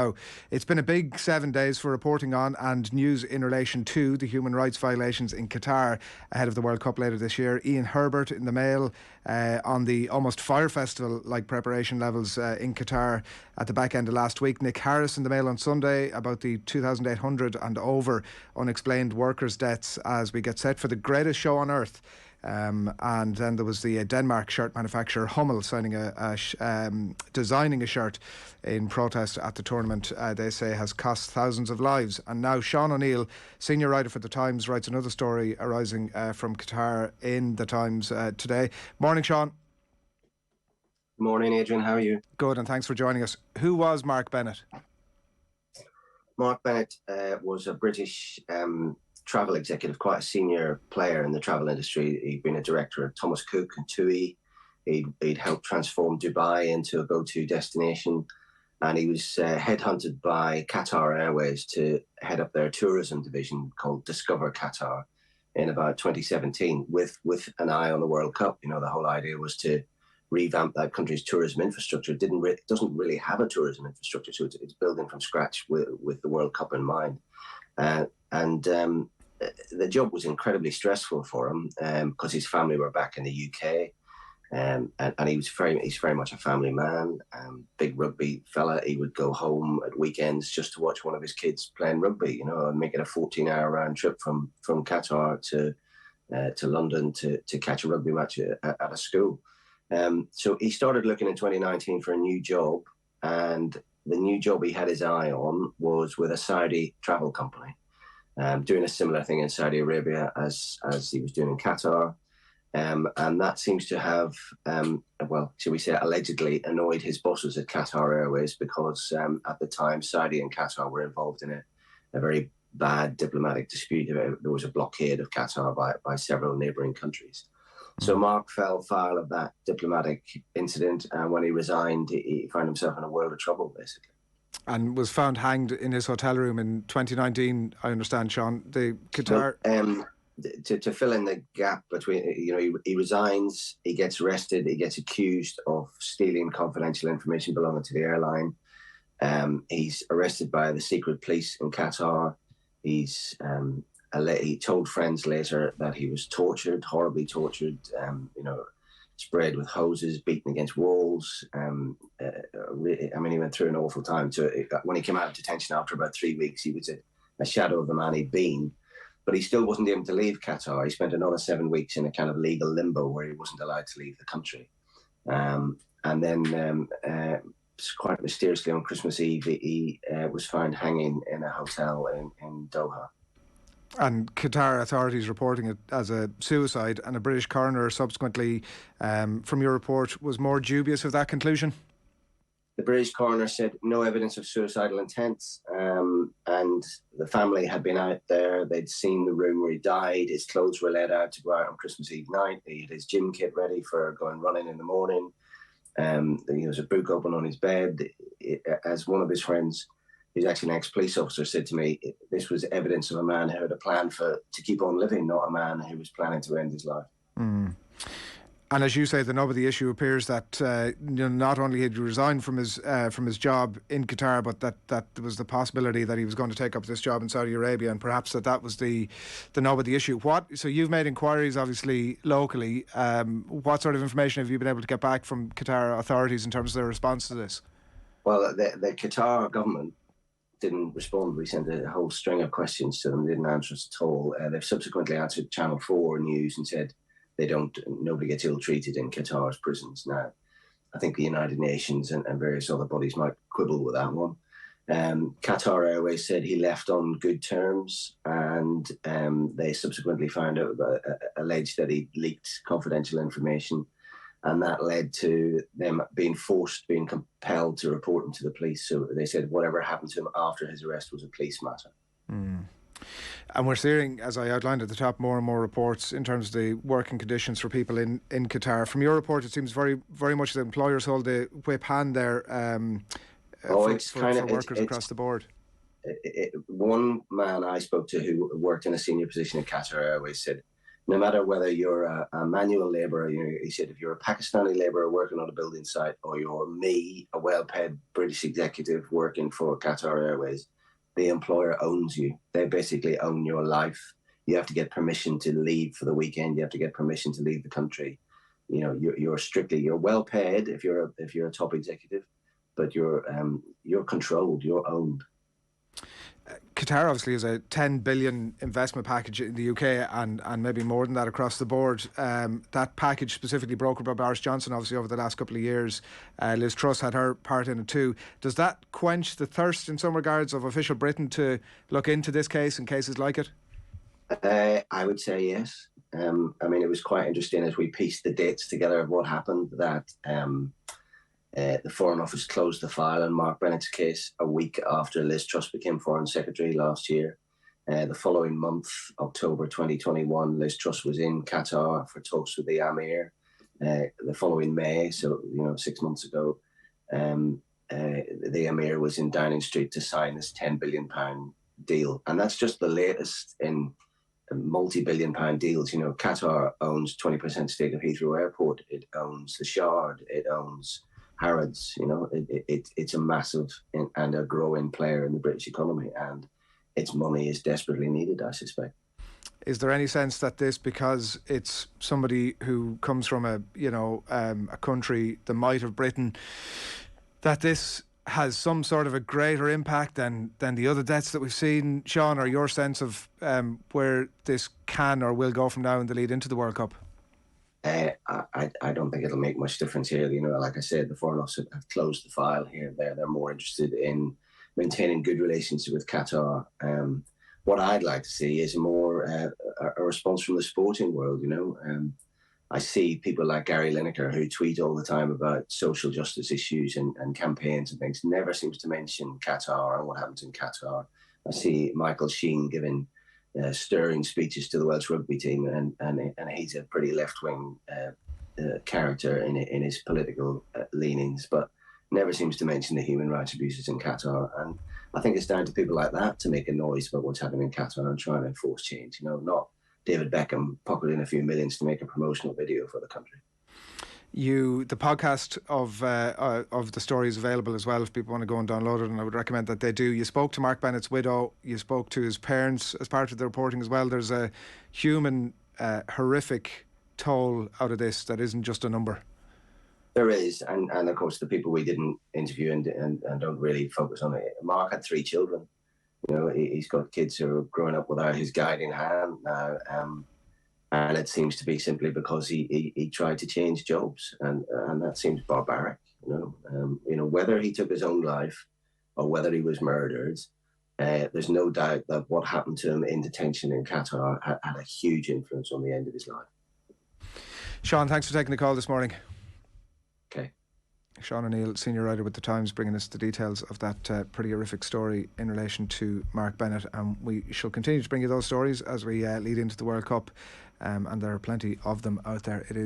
Oh, it's been a big 7 days for reporting on and news in relation to the human rights violations in Qatar ahead of the World Cup later this year. Ian Herbert in the Mail on the almost fire festival-like preparation levels in Qatar at the back end of last week. Nick Harris in the Mail on Sunday about the 2,800 and over unexplained workers' deaths as we get set for the greatest show on earth. And then there was the Denmark shirt manufacturer Hummel designing a shirt in protest at the tournament they say has cost thousands of lives. And now Sean O'Neill, senior writer for The Times, writes another story arising from Qatar in The Times today. Morning, Sean. Morning, Adrian. How are you? Good, and thanks for joining us. Who was Mark Bennett? Mark Bennett was a British travel executive, quite a senior player in the travel industry. He'd been a director at Thomas Cook and TUI. He'd helped transform Dubai into a go-to destination, and he was headhunted by Qatar Airways to head up their tourism division called Discover Qatar in about 2017 with an eye on the World Cup. You know, the whole idea was to revamp that country's tourism infrastructure. It doesn't really have a tourism infrastructure, so it's building from scratch with the World Cup in mind. The job was incredibly stressful for him because his family were back in the UK, and he's very much a family man. Big rugby fella. He would go home at weekends just to watch one of his kids playing rugby. You know, and make it a 14-hour round trip from Qatar to London to catch a rugby match at a school. So he started looking in 2019 for a new job, and the new job he had his eye on was with a Saudi travel company. Doing a similar thing in Saudi Arabia as he was doing in Qatar. And that seems to have, shall we say, allegedly annoyed his bosses at Qatar Airways because at the time, Saudi and Qatar were involved in a very bad diplomatic dispute. There was a blockade of Qatar by several neighbouring countries. So Mark fell foul of that diplomatic incident, and when he resigned, he found himself in a world of trouble, basically. And was found hanged in his hotel room in 2019, I understand, Sean. The Qatar... To fill in the gap between, you know, he resigns, he gets arrested, he gets accused of stealing confidential information belonging to the airline. He's arrested by the secret police in Qatar. He told friends later that he was tortured, horribly tortured, sprayed with hoses, beaten against walls. He went through an awful time. So when he came out of detention after about 3 weeks, he was a shadow of the man he'd been. But he still wasn't able to leave Qatar. He spent another 7 weeks in a kind of legal limbo where he wasn't allowed to leave the country. And then quite mysteriously on Christmas Eve, he was found hanging in a hotel in Doha. And Qatar authorities reporting it as a suicide, and a British coroner subsequently, from your report, was more dubious of that conclusion? The British coroner said no evidence of suicidal intent, and the family had been out there. They'd seen the room where he died. His clothes were let out to go out on Christmas Eve night. He had his gym kit ready for going running in the morning. There was a book open on his bed. As one of his friends, who's actually an ex-police officer, said to me, this was evidence of a man who had a plan to keep on living, not a man who was planning to end his life. Mm. And as you say, the nub of the issue appears that not only had he resigned from his job in Qatar, but that there was the possibility that he was going to take up this job in Saudi Arabia, and perhaps that was the nub of the issue. So you've made inquiries, obviously, locally. What sort of information have you been able to get back from Qatar authorities in terms of their response to this? Well, the Qatar government didn't respond. We sent a whole string of questions to them. They didn't answer us at all. They've subsequently answered Channel 4 News and said nobody gets ill-treated in Qatar's prisons now. I think the United Nations and various other bodies might quibble with that one. Qatar Airways said he left on good terms, and they subsequently alleged that he leaked confidential information, and that led to them being compelled to report him to the police. So they said whatever happened to him after his arrest was a police matter. Mm. And we're seeing, as I outlined at the top, more and more reports in terms of the working conditions for people in Qatar. From your report, it seems very, very much that employers hold the whip hand there for workers across the board. One man I spoke to who worked in a senior position in Qatar Airways said no matter whether you're a manual labourer, he said, if you're a Pakistani labourer working on a building site, or you're me, a well-paid British executive working for Qatar Airways, the employer owns you. They basically own your life. You have to get permission to leave for the weekend. You have to get permission to leave the country. You're well paid if you're a top executive, but you're controlled. You're owned. Qatar obviously is a 10 billion investment package in the UK and maybe more than that across the board. That package specifically brokered by Boris Johnson, obviously, over the last couple of years. Liz Truss had her part in it too. Does that quench the thirst in some regards of official Britain to look into this case and cases like it? I would say yes. I mean, it was quite interesting as we pieced the dates together of what happened, that the Foreign Office closed the file on Mark Bennett's case a week after Liz Truss became Foreign Secretary last year. The following month, October 2021, Liz Truss was in Qatar for talks with the Amir. The following May, so 6 months ago, the Amir was in Downing Street to sign this £10 billion deal. And that's just the latest in multi-billion pound deals. Qatar owns 20% stake of Heathrow Airport. It owns the Shard. It owns Harrods. It's a massive and a growing player in the British economy, and its money is desperately needed, I suspect. Is there any sense that this, because it's somebody who comes from a country, the might of Britain, that this has some sort of a greater impact than the other deaths that we've seen, Sean, or your sense of where this can or will go from now in the lead into the World Cup? I don't think it'll make much difference here. Like I said, the Foreign Office have closed the file here. They're more interested in maintaining good relations with Qatar. What I'd like to see is more a response from the sporting world. I see people like Gary Lineker, who tweet all the time about social justice issues and campaigns and things, never seems to mention Qatar and what happens in Qatar. I see Michael Sheen giving stirring speeches to the Welsh rugby team, and he's a pretty left-wing character in his political leanings, but never seems to mention the human rights abuses in Qatar. And I think it's down to people like that to make a noise about what's happening in Qatar and trying to enforce change, not David Beckham pocketing a few millions to make a promotional video for the country. The podcast of the story is available as well if people want to go and download it, and I would recommend that they do. You spoke to Mark Bennett's widow, you spoke to his parents as part of the reporting as well. There's a human horrific toll out of this that isn't just a number. There is, and of course the people we didn't interview and don't really focus on it. Mark had 3 children. He's got kids who are growing up without his guiding hand now, and it seems to be simply because he tried to change jobs, and that seems barbaric. Whether he took his own life or whether he was murdered, there's no doubt that what happened to him in detention in Qatar had a huge influence on the end of his life. Sean, thanks for taking the call this morning. Okay. Sean O'Neill, senior writer with The Times, bringing us the details of that pretty horrific story in relation to Mark Bennett, and we shall continue to bring you those stories as we lead into the World Cup, and there are plenty of them out there. It is